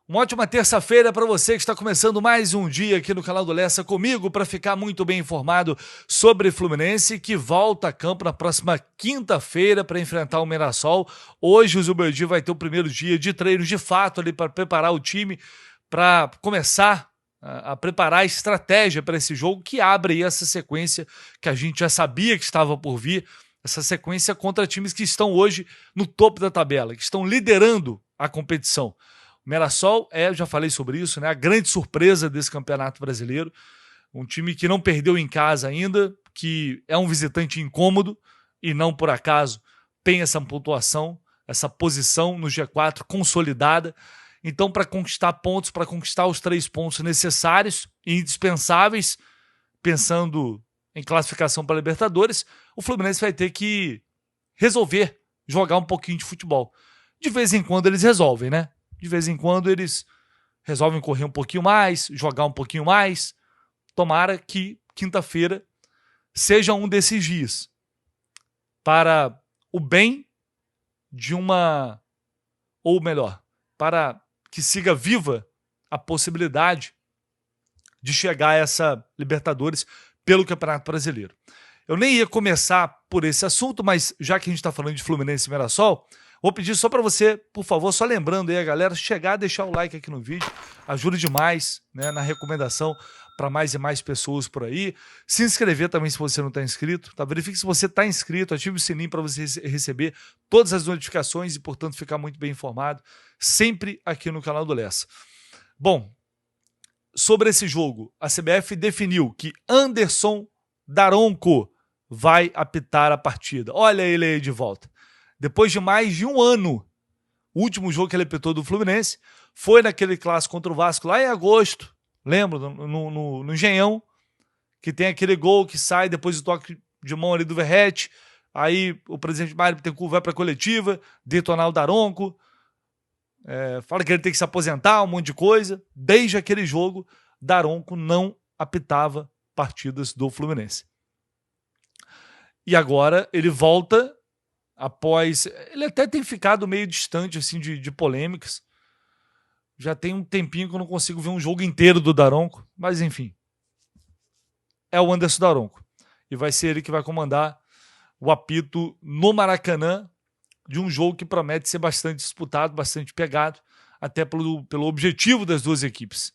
Uma ótima terça-feira para você que está começando mais um dia aqui no canal do Lessa comigo para ficar muito bem informado sobre Fluminense, que volta a campo na próxima quinta-feira para enfrentar o Mirassol. Hoje o Zubeldia vai ter o primeiro dia de treino de fato ali para preparar o time, para começar a preparar a estratégia para esse jogo que abre aí essa sequência que a gente já sabia que estava por vir, essa sequência contra times que estão hoje no topo da tabela, que estão liderando a competição. O Mirassol eu já falei sobre isso, né? A grande surpresa desse campeonato brasileiro. Um time que não perdeu em casa ainda, que é um visitante incômodo e não por acaso tem essa pontuação, essa posição no G4 consolidada. Então, para conquistar pontos, para conquistar os 3 pontos necessários e indispensáveis, pensando em classificação para a Libertadores, o Fluminense vai ter que resolver jogar um pouquinho de futebol. De vez em quando eles resolvem, né? De vez em quando eles resolvem correr um pouquinho mais, jogar um pouquinho mais. Tomara que quinta-feira seja um desses dias para o bem de uma... Ou melhor, para que siga viva a possibilidade de chegar a essa Libertadores pelo Campeonato Brasileiro. Eu nem ia começar por esse assunto, mas já que a gente está falando de Fluminense e Mirassol, vou pedir só para você, por favor, só lembrando aí a galera, chegar, deixar o like aqui no vídeo, ajuda demais, né, na recomendação para mais e mais pessoas por aí. Se inscrever também se você não está inscrito, tá? Verifique se você está inscrito, ative o sininho para você receber todas as notificações e, portanto, ficar muito bem informado, sempre aqui no canal do Lessa. Bom, sobre esse jogo, a CBF definiu que Anderson Daronco vai apitar a partida. Olha ele aí de volta. Depois de mais de um ano, o último jogo que ele apitou do Fluminense foi naquele clássico contra o Vasco, lá em agosto. Lembra? No Engenhão, que tem aquele gol que sai depois do toque de mão ali do Verratti. Aí o presidente Mário Bittencourt vai para a coletiva, detonar o Daronco. Fala que ele tem que se aposentar, um monte de coisa. Desde aquele jogo, Daronco não apitava partidas do Fluminense. E agora ele volta após... Ele até tem ficado meio distante assim, de polêmicas. Já tem um tempinho que eu não consigo ver um jogo inteiro do Daronco, mas enfim. É o Anderson Daronco. E vai ser ele que vai comandar o apito no Maracanã de um jogo que promete ser bastante disputado, bastante pegado, até pelo objetivo das duas equipes.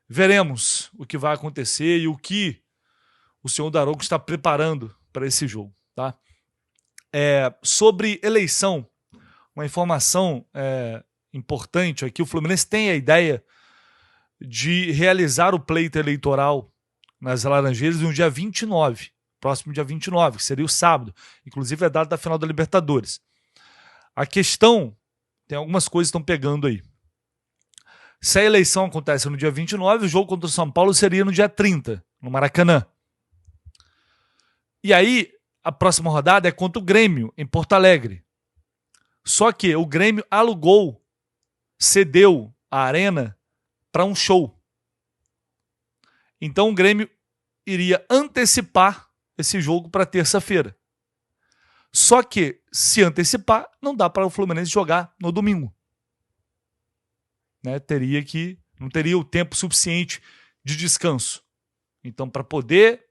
Veremos o que vai acontecer e o que o senhor Daronco está preparando para esse jogo, tá? Sobre eleição, uma informação importante aqui, o Fluminense tem a ideia de realizar o pleito eleitoral nas Laranjeiras no dia 29, próximo dia 29, que seria o sábado, inclusive é a data da final da Libertadores. A questão, tem algumas coisas que estão pegando aí. Se a eleição acontece no dia 29, o jogo contra o São Paulo seria no dia 30, no Maracanã. E aí, a próxima rodada é contra o Grêmio, em Porto Alegre. Só que o Grêmio cedeu a arena para um show. Então o Grêmio iria antecipar esse jogo para terça-feira. Só que, se antecipar, não dá para o Fluminense jogar no domingo. Né? Não teria o tempo suficiente de descanso. Então, para poder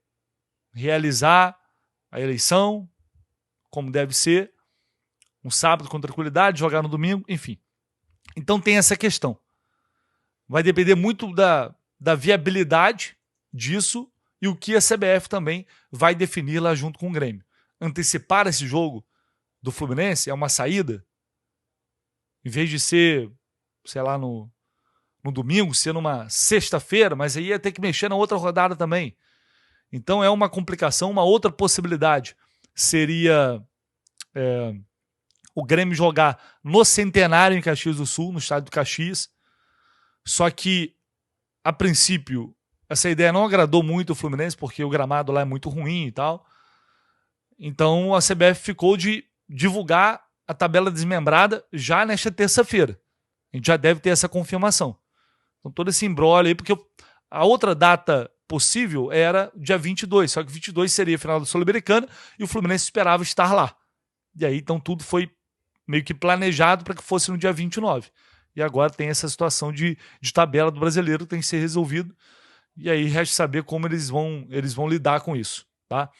realizar a eleição, como deve ser, um sábado com tranquilidade, jogar no domingo, enfim. Então tem essa questão. Vai depender muito da viabilidade disso e o que a CBF também vai definir lá junto com o Grêmio. Antecipar esse jogo do Fluminense é uma saída, em vez de ser, sei lá, no domingo, ser numa sexta-feira, mas aí ia ter que mexer na outra rodada também. Então é uma complicação, uma outra possibilidade seria o Grêmio jogar no Centenário em Caxias do Sul, no estádio do Caxias. Só que, a princípio, essa ideia não agradou muito o Fluminense, porque o gramado lá é muito ruim e tal. Então a CBF ficou de divulgar a tabela desmembrada já nesta terça-feira. A gente já deve ter essa confirmação. Então todo esse imbróglio aí, porque a outra data possível era dia 22, só que 22 seria a final da Sul-Americana e o Fluminense esperava estar lá. E aí então tudo foi meio que planejado para que fosse no dia 29. e agora tem essa situação de tabela do brasileiro que tem que ser resolvido, e aí resta saber como eles vão lidar com isso, tá?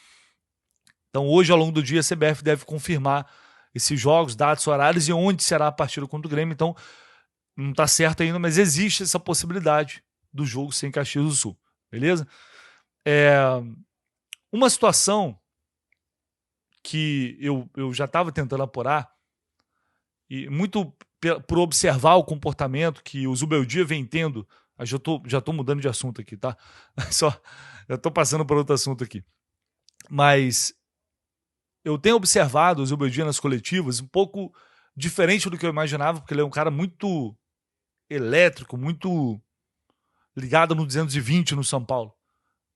Então hoje, ao longo do dia, a CBF deve confirmar esses jogos, datas, horários e onde será a partida contra o Grêmio. Então não está certo ainda, mas existe essa possibilidade do jogo sem Caxias do Sul, beleza? Uma situação que eu já estava tentando apurar, e muito por observar o comportamento que o Zubeldia vem tendo. Já tô mudando de assunto aqui, tá? Já tô passando para outro assunto aqui. Mas eu tenho observado o Zubeldia nas coletivas um pouco diferente do que eu imaginava, porque ele é um cara muito elétrico, muito ligado no 220 no São Paulo.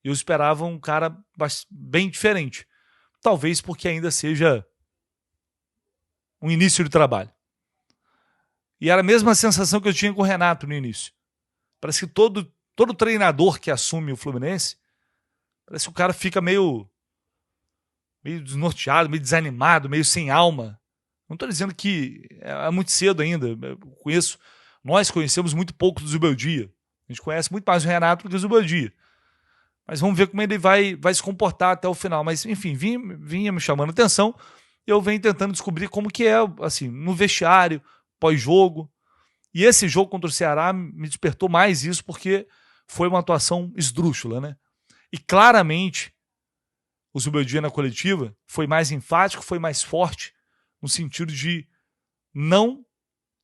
Eu esperava um cara bem diferente. Talvez porque ainda seja um início de trabalho. E era a mesma sensação que eu tinha com o Renato no início. Parece que todo treinador que assume o Fluminense, parece que o cara fica meio desnorteado, meio desanimado, meio sem alma. Não estou dizendo que é muito cedo ainda. Nós conhecemos muito pouco do Zubeldia. A gente conhece muito mais o Renato do que o Zubeldia. Mas vamos ver como ele vai se comportar até o final. Mas, enfim, vinha me chamando a atenção. Eu venho tentando descobrir como que é, assim, no vestiário, pós-jogo. E esse jogo contra o Ceará me despertou mais isso, porque foi uma atuação esdrúxula, né? E claramente o Zubeldia na coletiva foi mais enfático, foi mais forte, no sentido de não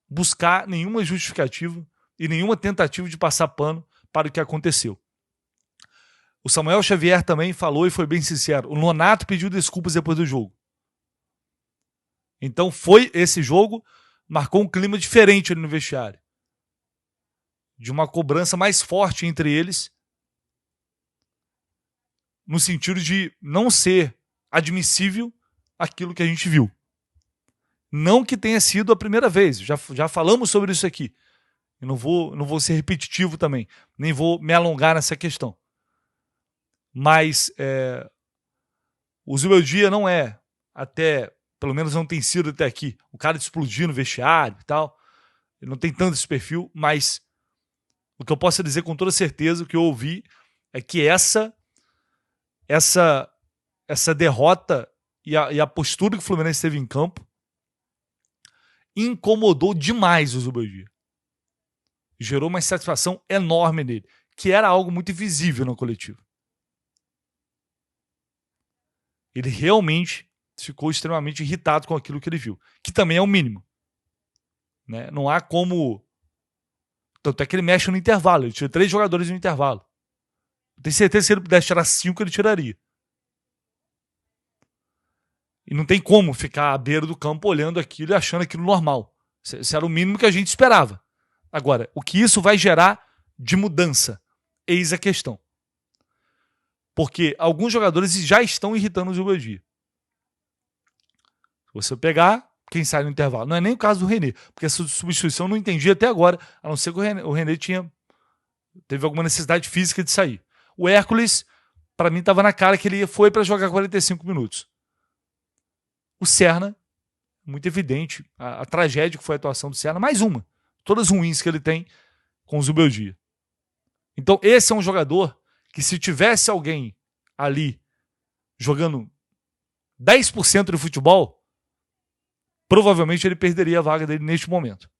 buscar nenhuma justificativa e nenhuma tentativa de passar pano para o que aconteceu. O Samuel Xavier também falou e foi bem sincero. O Nonato pediu desculpas depois do jogo. Então esse jogo marcou um clima diferente ali no vestiário. De uma cobrança mais forte entre eles, no sentido de não ser admissível aquilo que a gente viu. Não que tenha sido a primeira vez, já falamos sobre isso aqui. Eu não vou ser repetitivo também, nem vou me alongar nessa questão. Mas o Zubeldia não é, pelo menos não tem sido até aqui, o cara de explodir no vestiário e tal. Ele não tem tanto esse perfil, mas o que eu posso dizer com toda certeza, o que eu ouvi, é que essa derrota e a postura que o Fluminense teve em campo incomodou demais o Zubeldia. Gerou uma insatisfação enorme nele, que era algo muito invisível no coletivo. Ele realmente ficou extremamente irritado com aquilo que ele viu, que também é o mínimo. Né? Não há como... Tanto é que ele mexe no intervalo, ele tira 3 jogadores no intervalo. Eu tenho certeza que se ele pudesse tirar 5, ele tiraria. E não tem como ficar à beira do campo olhando aquilo e achando aquilo normal. Isso era o mínimo que a gente esperava. Agora, o que isso vai gerar de mudança? Eis a questão. Porque alguns jogadores já estão irritando o Zubeldia. Se você pegar quem sai no intervalo, não é nem o caso do René, porque essa substituição eu não entendi até agora, a não ser que o René teve alguma necessidade física de sair. O Hércules, para mim, estava na cara que ele foi para jogar 45 minutos. O Serna, muito evidente, a tragédia que foi a atuação do Serna, mais uma. Todas ruins que ele tem com o Zubeldia. Então, esse é um jogador que, se tivesse alguém ali jogando 10% de futebol, provavelmente ele perderia a vaga dele neste momento.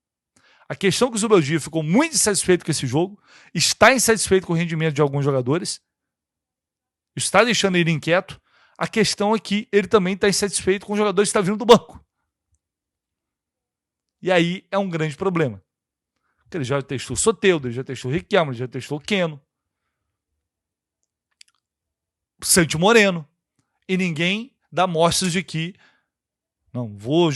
A questão é que o Zubeldia ficou muito insatisfeito com esse jogo, está insatisfeito com o rendimento de alguns jogadores, está deixando ele inquieto. A questão é que ele também está insatisfeito com os jogadores que estão vindo do banco. E aí é um grande problema. Porque ele já testou o Soteldo, ele já testou o Riquelme, ele já testou o Keno, o Santi Moreno. E ninguém dá mostras de que não, vou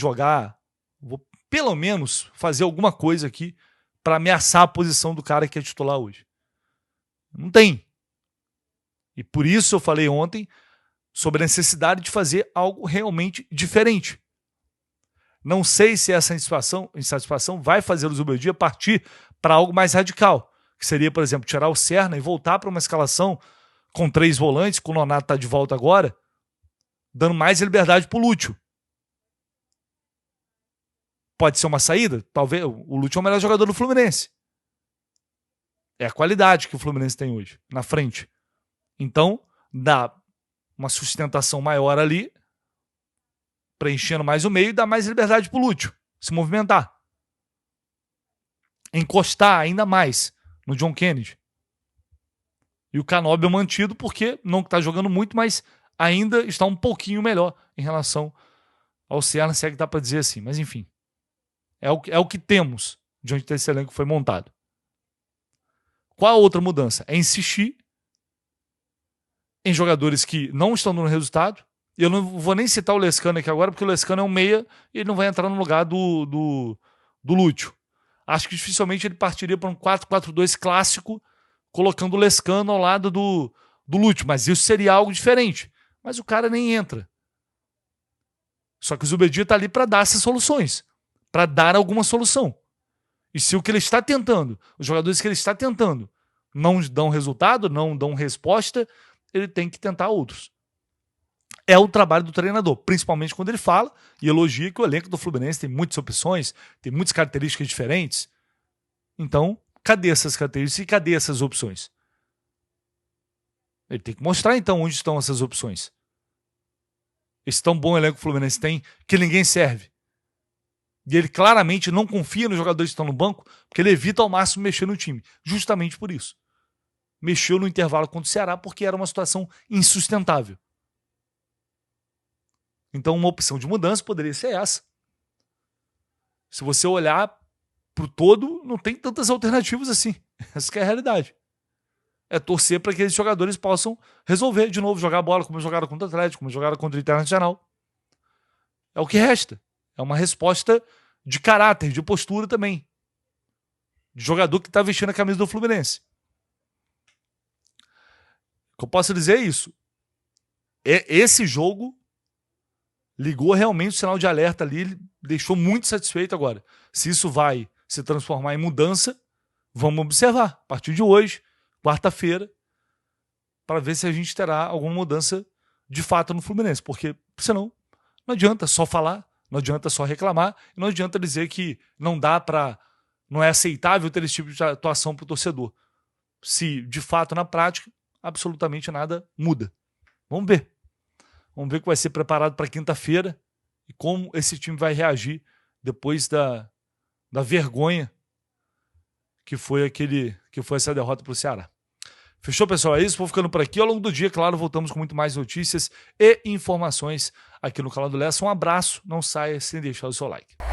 pelo menos fazer alguma coisa aqui para ameaçar a posição do cara que é titular hoje. Não tem. E por isso eu falei ontem sobre a necessidade de fazer algo realmente diferente. Não sei se essa insatisfação vai fazer o Zubeldia partir para algo mais radical, que seria, por exemplo, tirar o Serna e voltar para uma escalação com 3 volantes, com o Nonato está de volta agora, dando mais liberdade para o Lúcio. Pode ser uma saída? Talvez. O Lúcio é o melhor jogador do Fluminense. É a qualidade que o Fluminense tem hoje, na frente. Então, dá uma sustentação maior ali, preenchendo mais o meio e dá mais liberdade pro Lúcio se movimentar. Encostar ainda mais no John Kennedy. E o Canóbio mantido porque não está jogando muito, mas ainda está um pouquinho melhor em relação ao Ceará, se é que dá para dizer assim. Mas enfim, é o que temos de onde esse elenco foi montado. Qual a outra mudança? É insistir em jogadores que não estão dando resultado. Eu não vou nem citar o Lescano aqui agora, porque o Lescano é um meia e ele não vai entrar no lugar do Lúcio. Acho que dificilmente ele partiria para um 4-4-2 clássico, colocando o Lescano ao lado do Lúcio. Mas isso seria algo diferente. Mas o cara nem entra. Só que o Zubedi está ali para dar essas soluções. Para dar alguma solução. E se o que ele está tentando, os jogadores que ele está tentando, não dão resultado, não dão resposta, ele tem que tentar outros. É o trabalho do treinador, principalmente quando ele fala e elogia que o elenco do Fluminense tem muitas opções, tem muitas características diferentes. Então, cadê essas características e cadê essas opções? Ele tem que mostrar, então, onde estão essas opções. Esse tão bom elenco que o Fluminense tem, que ninguém serve. E ele claramente não confia nos jogadores que estão no banco, porque ele evita ao máximo mexer no time. Justamente por isso. Mexeu no intervalo contra o Ceará porque era uma situação insustentável. Então, uma opção de mudança poderia ser essa. Se você olhar para o todo, não tem tantas alternativas assim. Essa que é a realidade. É torcer para que esses jogadores possam resolver de novo, jogar bola como jogaram contra o Atlético, como jogaram contra o Internacional. É o que resta. É uma resposta de caráter, de postura também. De jogador que está vestindo a camisa do Fluminense. O que eu posso dizer é isso. Esse jogo ligou realmente o sinal de alerta ali, deixou muito satisfeito agora. Se isso vai se transformar em mudança, vamos observar a partir de hoje, quarta-feira, para ver se a gente terá alguma mudança de fato no Fluminense. Porque senão não adianta só falar, não adianta só reclamar, não adianta dizer que não dá para, não é aceitável ter esse tipo de atuação para o torcedor. Se de fato na prática absolutamente nada muda. Vamos ver. Vamos ver o que vai ser preparado para quinta-feira e como esse time vai reagir depois da vergonha que foi essa derrota para o Ceará. Fechou, pessoal? É isso. Vou ficando por aqui. Ao longo do dia, claro, voltamos com muito mais notícias e informações aqui no canal do Lessa. Um abraço. Não saia sem deixar o seu like.